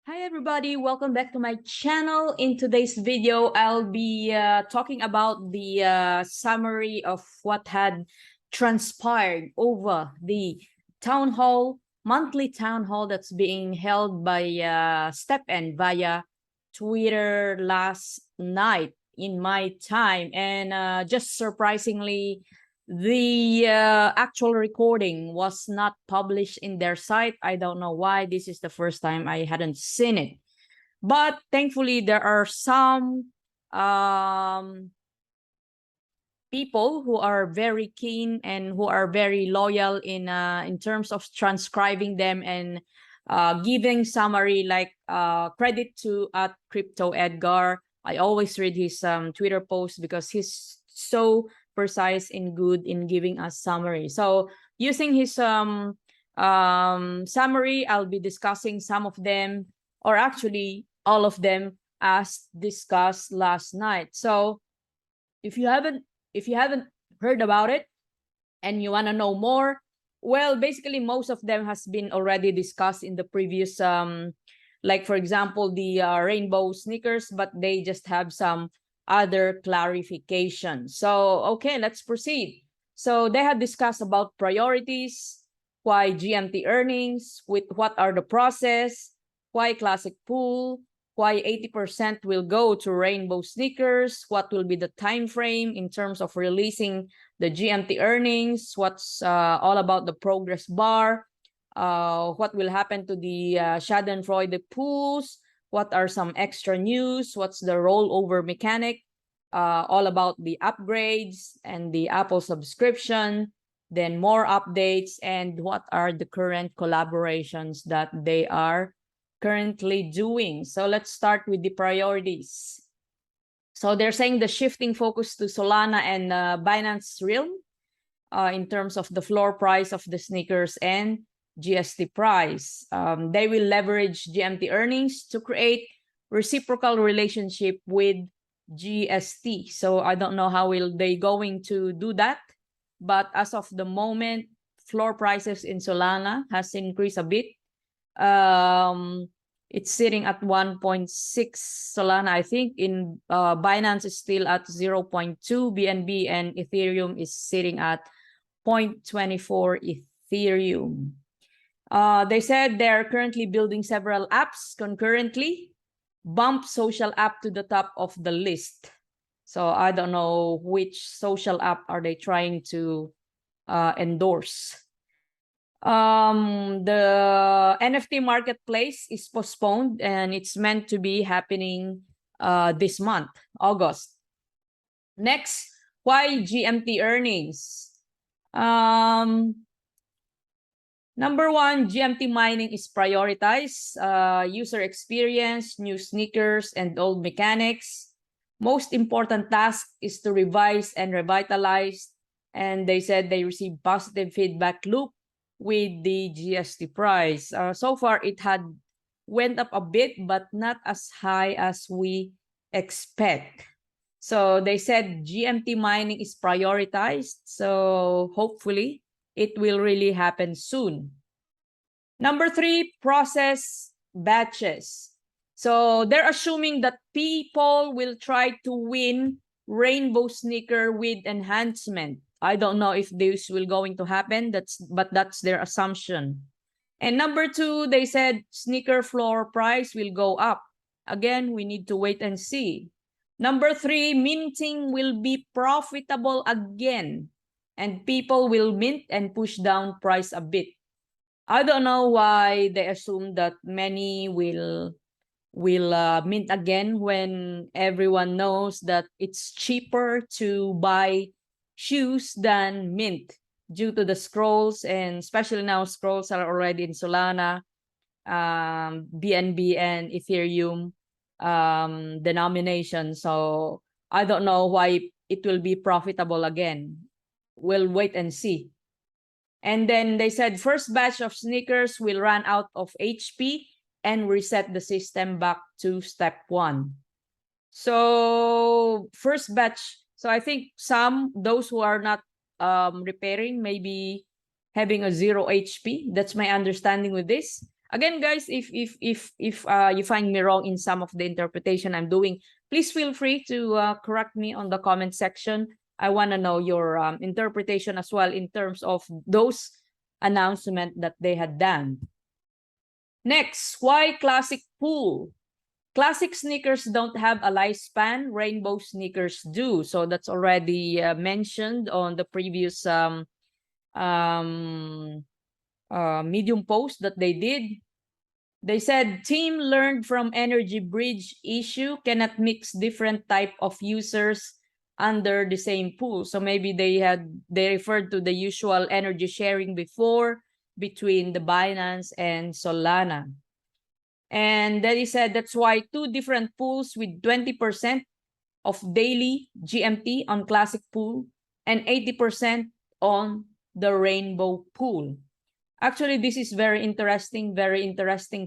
Hi everybody, welcome back to my channel. In today's video, I'll be talking about the summary of what had transpired over the town hall, monthly town hall that's being held by Stepn via Twitter last night in my time. And just surprisingly, the actual recording was not published in their site. I don't know why. This is the first time I hadn't seen it. But thankfully, there are some people who are very keen and who are very loyal in terms of transcribing them and giving summary, like credit to at Crypto Edgar. I always read his Twitter posts because he's so precise and good in giving us summary. So using his summary, I'll be discussing some of them, or actually all of them, as discussed last night. So if you haven't heard about it and you want to know more, well, basically most of them has been already discussed in the previous like for example the rainbow sneakers, but they just have some other clarification. So okay, let's proceed. So they have discussed about priorities, why GMT earnings, with what are the process, why classic pool, why 80% will go to rainbow sneakers, what will be the time frame in terms of releasing the GMT earnings, what's all about the progress bar, what will happen to the Schadenfreude pools, what are some extra news, what's the rollover mechanic, all about the upgrades and the Apple subscription, then more updates, and what are the current collaborations that they are currently doing. So let's start with the priorities. So they're saying the shifting focus to Solana and Binance Realm in terms of the floor price of the sneakers and GST price. They will leverage GMT earnings to create reciprocal relationship with GST. So I don't know how will they going to do that, but as of the moment, floor prices in Solana has increased a bit. It's sitting at 1.6 Solana, I think. In Binance is still at 0.2 BNB, and Ethereum is sitting at 0.24 Ethereum. They said they're currently building several apps concurrently, bump social app to the top of the list. So I don't know which social app are they trying to endorse. The NFT marketplace is postponed and it's meant to be happening this month, August. Next, why GMT earnings? Number one, GMT mining is prioritized. User experience, new sneakers, and old mechanics. Most important task is to revise and revitalize. And they said they received positive feedback loop with the GST price. So far, it had went up a bit, but not as high as we expect. So they said GMT mining is prioritized. So hopefully, it will really happen soon. Number three, process batches. So they're assuming that people will try to win rainbow sneaker with enhancement. I don't know if this will going to happen, but that's their assumption. And number two, they said sneaker floor price will go up. Again, we need to wait and see. Number three, minting will be profitable again, and people will mint and push down price a bit. I don't know why they assume that many will mint again when everyone knows that it's cheaper to buy shoes than mint due to the scrolls, and especially now scrolls are already in Solana, BNB and Ethereum denomination. So I don't know why it will be profitable again. We'll wait and see. And then they said first batch of sneakers will run out of HP and reset the system back to step one. So first batch. So I think those who are not repairing, maybe having a 0 HP. That's my understanding with this. Again, guys, if you find me wrong in some of the interpretation I'm doing, please feel free to correct me on the comment section. I want to know your interpretation as well in terms of those announcements that they had done. Next, why classic pool? Classic sneakers don't have a lifespan. Rainbow sneakers do. So that's already mentioned on the previous Medium post that they did. They said team learned from energy bridge issue, cannot mix different type of users under the same pool. So maybe they referred to the usual energy sharing before between the Binance and Solana. And then he said that's why 2 different pools with 20% of daily GMT on classic pool and 80% on the rainbow pool. Actually, this is very interesting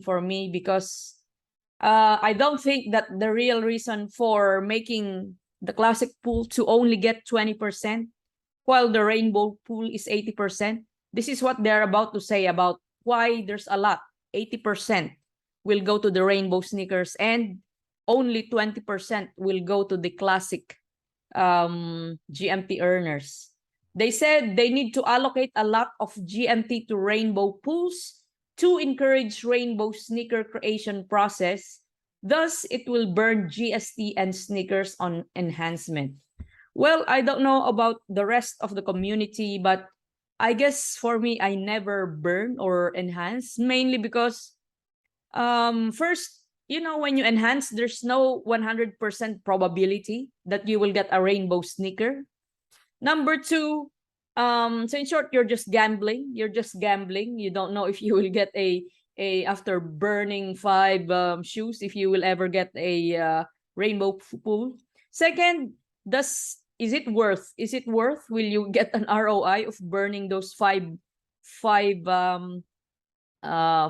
for me because I don't think that the real reason for making the classic pool to only get 20% while the rainbow pool is 80%. This is what they're about to say about why there's a lot. 80% will go to the rainbow sneakers and only 20% will go to the classic GMT earners. They said they need to allocate a lot of GMT to rainbow pools to encourage rainbow sneaker creation process. Thus, it will burn GST and sneakers on enhancement. Well, I don't know about the rest of the community, but I guess for me, I never burn or enhance, mainly because first, you know, when you enhance, there's no 100% probability that you will get a rainbow sneaker. Number 2, so in short, you're just gambling. You don't know if you will get a after burning 5 shoes, if you will ever get a rainbow pool. Second, is it worth? Will you get an ROI of burning those five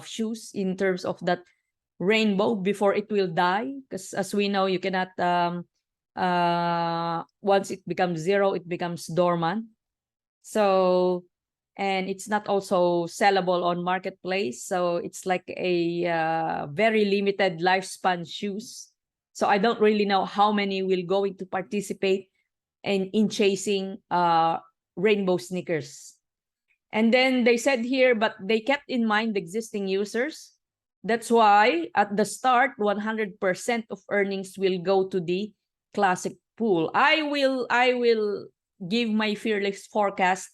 shoes in terms of that rainbow before it will die? Because as we know, you cannot once it becomes 0, it becomes dormant. So, and it's not also sellable on marketplace, so it's like a very limited lifespan shoes. So I don't really know how many will going to participate in chasing rainbow sneakers. And then they said here, but they kept in mind the existing users. That's why at the start, 100% of earnings will go to the classic pool. I will give my fearless forecast.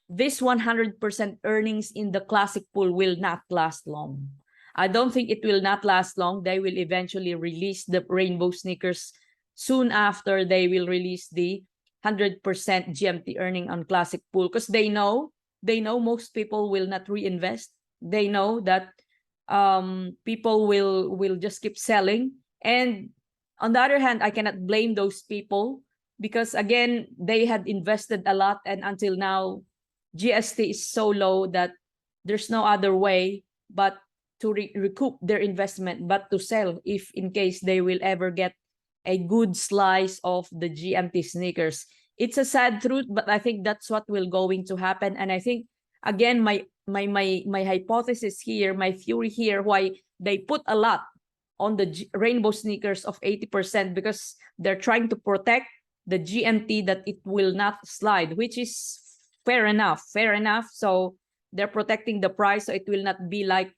This 100% earnings in the classic pool will not last long. I don't think it will not last long. They will eventually release the rainbow sneakers soon after they will release the 100% GMT earning on classic pool, because they know most people will not reinvest. They know that people will just keep selling. And on the other hand, I cannot blame those people because, again, they had invested a lot, and until now, GST is so low that there's no other way but to recoup their investment, but to sell if in case they will ever get a good slice of the GMT sneakers. It's a sad truth, but I think that's what will going to happen. And I think, again, my hypothesis here, my theory here, why they put a lot on the rainbow sneakers of 80%, because they're trying to protect the GMT that it will not slide, which is fair enough. So they're protecting the price, so it will not be like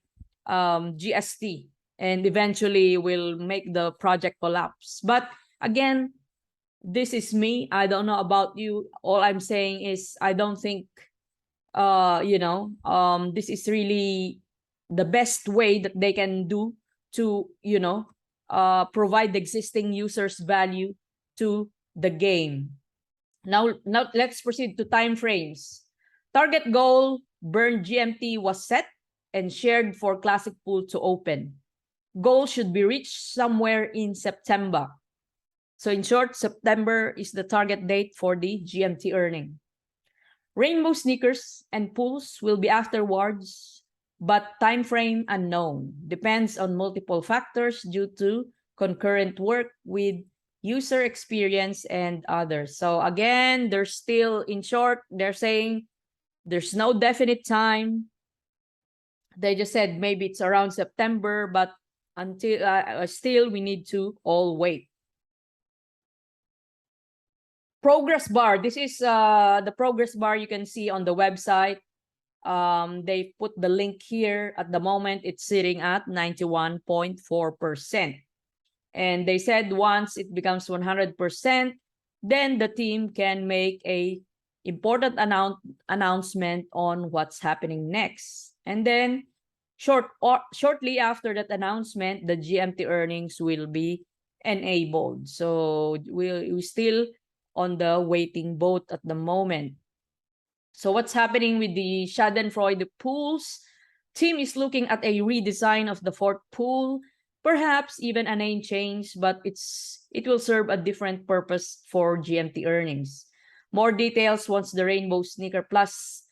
GST and eventually will make the project collapse. But again, this is me. I don't know about you. All I'm saying is I don't think this is really the best way that they can do to provide the existing users value to the game. Now let's proceed to time frames. Target goal burn GMT was set and shared for classic pool to open. Goal should be reached somewhere in September. So in short, September is the target date for the GMT earning. Rainbow sneakers and pools will be afterwards, but time frame unknown. Depends on multiple factors due to concurrent work with user experience and others. So again, they're still, in short, they're saying there's no definite time. They just said maybe it's around September, but until still we need to all wait. Progress bar. This is the progress bar you can see on the website. They put the link here. At the moment, it's sitting at 91.4%. And they said once it becomes 100%, then the team can make a important announcement on what's happening next. And then shortly after that announcement, the GMT earnings will be enabled. So we're still on the waiting boat at the moment. So what's happening with the Schadenfreude pools? Team is looking at a redesign of the fourth pool, perhaps even a name change, but it will serve a different purpose for GMT earnings. More details once the Rainbow Sneaker Plus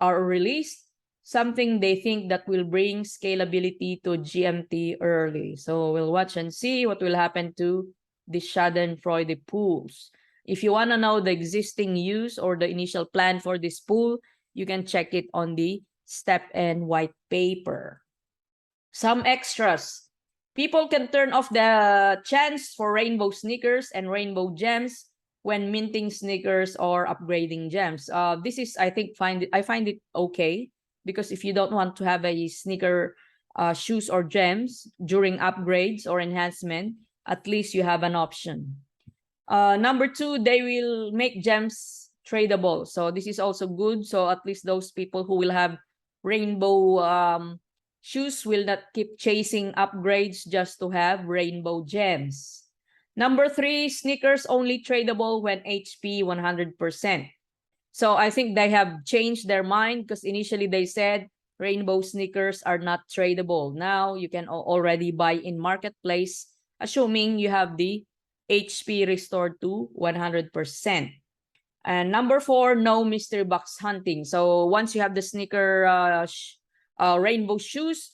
are released, something they think that will bring scalability to GMT early. So we'll watch and see what will happen to the Schadenfreude pools. If you want to know the existing use or the initial plan for this pool, you can check it on the Stepn white paper. Some extras. People can turn off the chance for rainbow sneakers and rainbow gems when minting sneakers or upgrading gems. This is, I think, I find it okay, because if you don't want to have a sneaker, shoes or gems during upgrades or enhancement, at least you have an option. Number 2, they will make gems tradable. So this is also good. So at least those people who will have rainbow shoes will not keep chasing upgrades just to have rainbow gems. Number 3, sneakers only tradable when HP 100%. So I think they have changed their mind, because initially they said rainbow sneakers are not tradable. Now you can already buy in marketplace, assuming you have the HP restored to 100%. And number 4, no mystery box hunting. So once you have the sneaker rainbow shoes,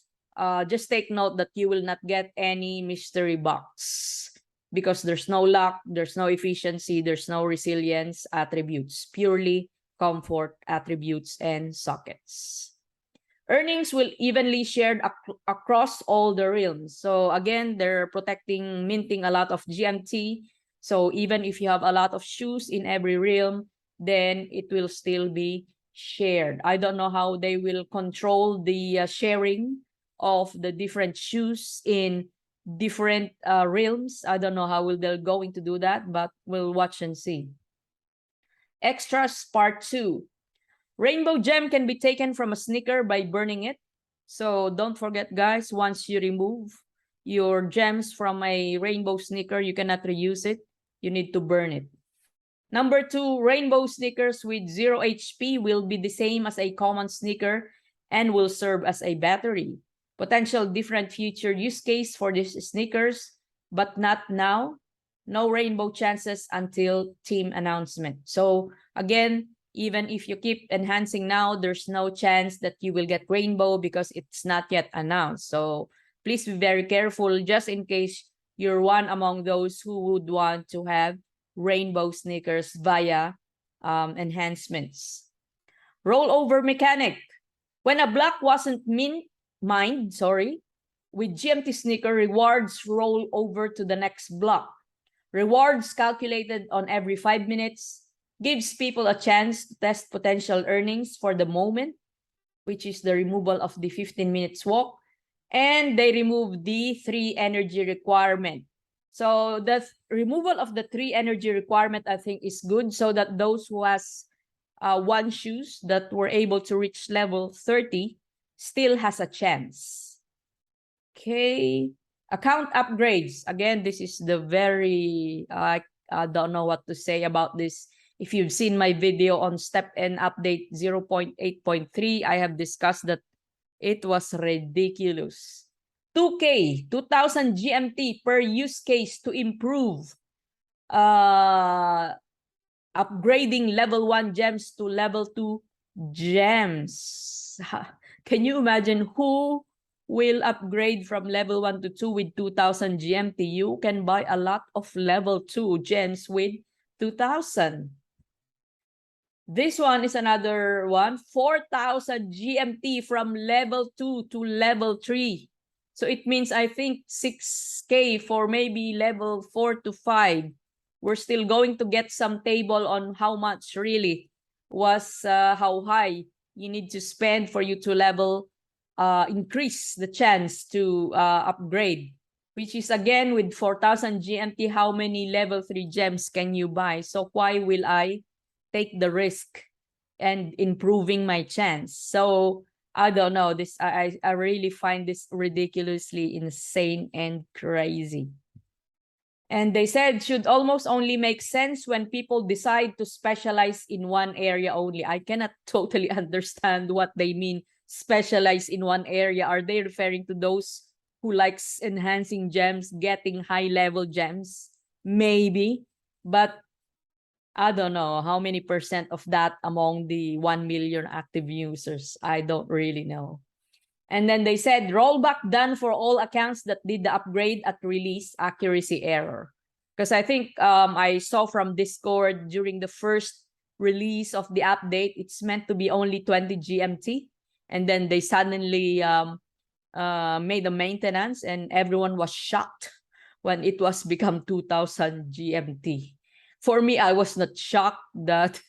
just take note that you will not get any mystery box, because there's no luck, there's no efficiency, there's no resilience attributes, purely comfort attributes and sockets. Earnings will evenly shared across all the realms. So again, they're protecting, minting a lot of GMT. So even if you have a lot of shoes in every realm, then it will still be shared. I don't know how they will control the sharing of the different shoes in different realms. I don't know how they're going to do that, but we'll watch and see. Extras part 2. Rainbow gem can be taken from a sneaker by burning it. So don't forget, guys, once you remove your gems from a rainbow sneaker, you cannot reuse it. You need to burn it. Number 2, rainbow sneakers with 0 HP will be the same as a common sneaker and will serve as a battery. Potential different future use case for these sneakers, but not now. No rainbow chances until team announcement. So again, even if you keep enhancing now, there's no chance that you will get rainbow because it's not yet announced. So please be very careful, just in case you're one among those who would want to have rainbow sneakers via enhancements. Rollover mechanic. When a block wasn't mined, with GMT sneaker, rewards roll over to the next block. Rewards calculated on every 5 minutes gives people a chance to test potential earnings for the moment, which is the removal of the 15 minutes walk, and they remove the 3 energy requirement. So the removal of the 3 energy requirement, I think, is good, so that those who has 1 shoes that were able to reach level 30 still has a chance. Okay. Account upgrades. Again, this is the very, I don't know what to say about this. If you've seen my video on Stepn update 0.8.3, I have discussed that it was ridiculous. 2K, 2000 GMT per use case to improve upgrading level 1 gems to level 2 gems. Can you imagine who will upgrade from level 1 to 2 with 2000 GMT? You can buy a lot of level 2 gems with 2000. This one is another one, 4,000 GMT from level 2 to level 3. So it means I think 6K for maybe level 4 to 5. We're still going to get some table on how much really was how high you need to spend for you to level increase the chance to upgrade, which is again with 4,000 GMT, how many level 3 gems can you buy? So why will I take the risk and improving my chance? So I don't know, this I really find this ridiculously insane and crazy. And they said should almost only make sense when people decide to specialize in one area only. I cannot totally understand what they mean specialize in one area. Are they referring to those who likes enhancing gems, getting high level gems? Maybe, but I don't know how many percent of that among the 1 million active users. I don't really know. And then they said rollback done for all accounts that did the upgrade at release accuracy error. Because I think I saw from Discord during the first release of the update, it's meant to be only 20 GMT. And then they suddenly made a maintenance and everyone was shocked when it was become 2,000 GMT. For me, I was not shocked that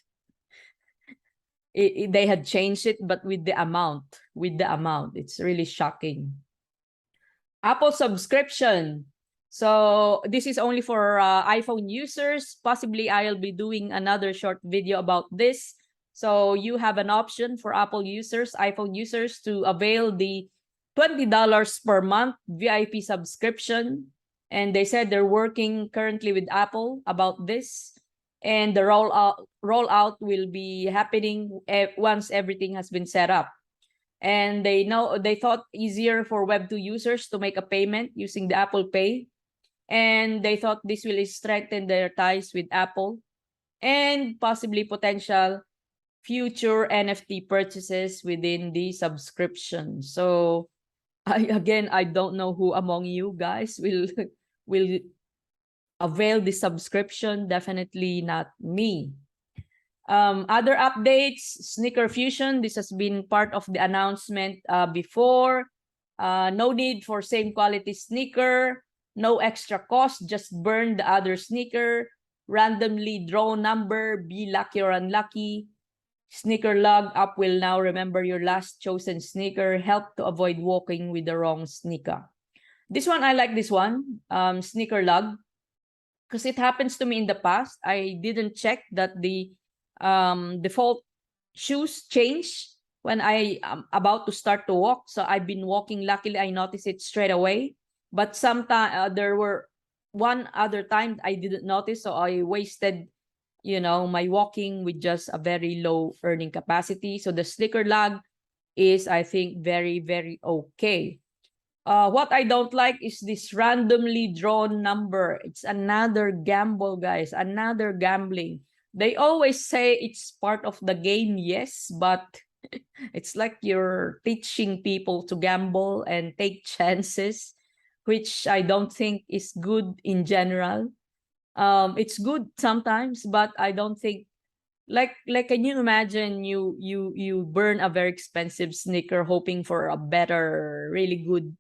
they had changed it, but with the amount, it's really shocking. Apple subscription. So this is only for iPhone users. Possibly I'll be doing another short video about this. So you have an option for Apple users, iPhone users, to avail the $20 per month VIP subscription. And they said they're working currently with Apple about this. And the rollout will be happening once everything has been set up. And they thought easier for Web2 users to make a payment using the Apple Pay. And they thought this will strengthen their ties with Apple and possibly potential future NFT purchases within the subscription. So I don't know who among you guys will avail the subscription. Definitely not me. Other updates, Sneaker Fusion. This has been part of the announcement before. No need for same quality sneaker. No extra cost. Just burn the other sneaker. Randomly draw number. Be lucky or unlucky. Sneaker log up will now remember your last chosen sneaker. Help to avoid walking with the wrong sneaker. This one, I like this one. Sneaker log. Because it happens to me in the past. I didn't check that the default shoes change when I am about to start to walk. So I've been walking. Luckily, I noticed it straight away. But sometimes there were one other time I didn't notice. So I wasted, my walking with just a very low earning capacity. So the sneaker lag is, I think, very, very okay. What I don't like is this randomly drawn number. It's another gamble, guys. Another gambling. They always say it's part of the game, yes, but it's like you're teaching people to gamble and take chances, which I don't think is good in general. It's good sometimes, but I don't think like can you imagine you burn a very expensive sneaker hoping for a better, really good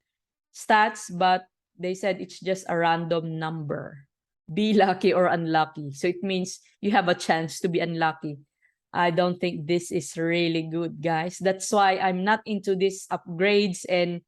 stats, but they said it's just a random number. Be lucky or unlucky. So it means you have a chance to be unlucky. I don't think this is really good, guys. That's why I'm not into these upgrades and,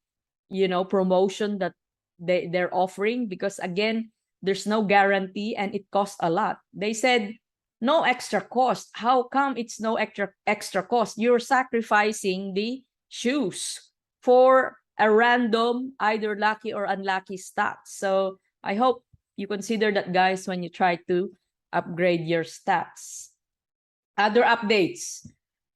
promotion that they're offering, because again, there's no guarantee and it costs a lot. They said no extra cost. How come it's no extra cost? You're sacrificing the shoes for a random, either lucky or unlucky stats. So I hope you consider that, guys, when you try to upgrade your stats. Other updates,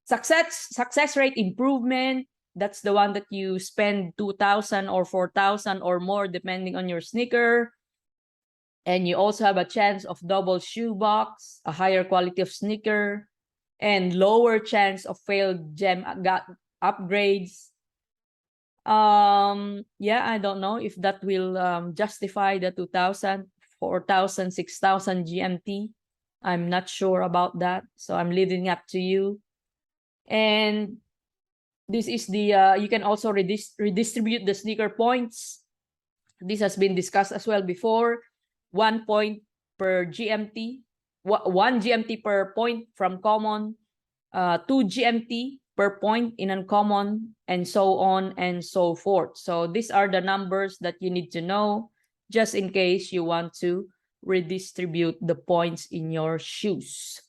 success rate improvement. That's the one that you spend 2,000 or 4,000 or more, depending on your sneaker. And you also have a chance of double shoebox, a higher quality of sneaker, and lower chance of failed gem upgrades. Yeah, I don't know if that will justify the 2,000, 4,000, 6,000 GMT. I'm not sure about that, so I'm leaving up to you. And this is the you can also redistribute the sneaker points. This has been discussed as well before. 1 point per GMT, 1 GMT per point from common, 2 GMT per point in uncommon, and so on and so forth. So these are the numbers that you need to know just in case you want to redistribute the points in your shoes.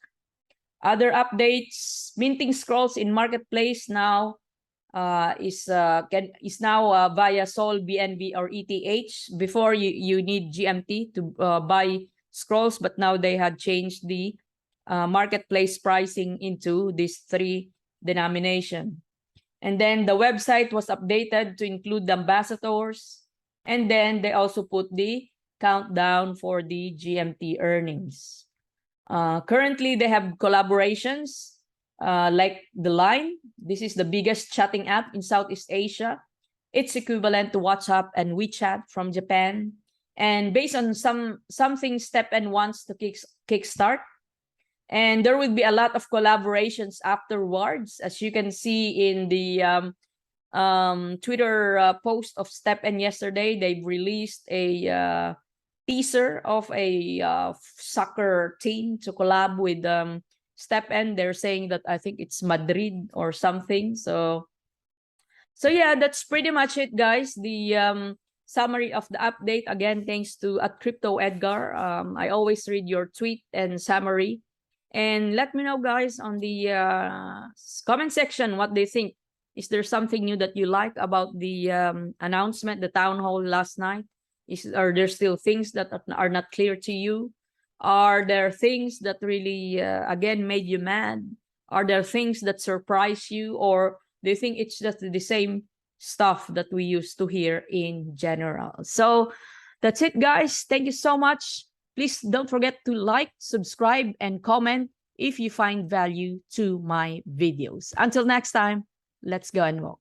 Other updates: minting scrolls in marketplace now is now via Sol, BNB, or ETH. Before you need GMT to buy scrolls, but now they had changed the marketplace pricing into these 3 denomination. And then the website was updated to include the ambassadors, and then they also put the countdown for the GMT earnings. Currently, they have collaborations like the Line. This is the biggest chatting app in Southeast Asia. It's equivalent to WhatsApp and WeChat from Japan. And based on something Stepn wants to kickstart. And there will be a lot of collaborations afterwards. As you can see in the Twitter post of Stepn yesterday, they've released a teaser of a soccer team to collab with Stepn. They're saying that I think it's Madrid or something. So yeah, that's pretty much it, guys. The summary of the update. Again, thanks to @CryptoEdgar. I always read your tweet and summary. And let me know, guys, on the comment section what they think. Is there something new that you like about the announcement, the town hall last night? Are there still things that are not clear to you? Are there things that really, again, made you mad? Are there things that surprise you? Or do you think it's just the same stuff that we used to hear in general? So that's it, guys. Thank you so much. Please don't forget to like, subscribe, and comment if you find value to my videos. Until next time, let's go and walk.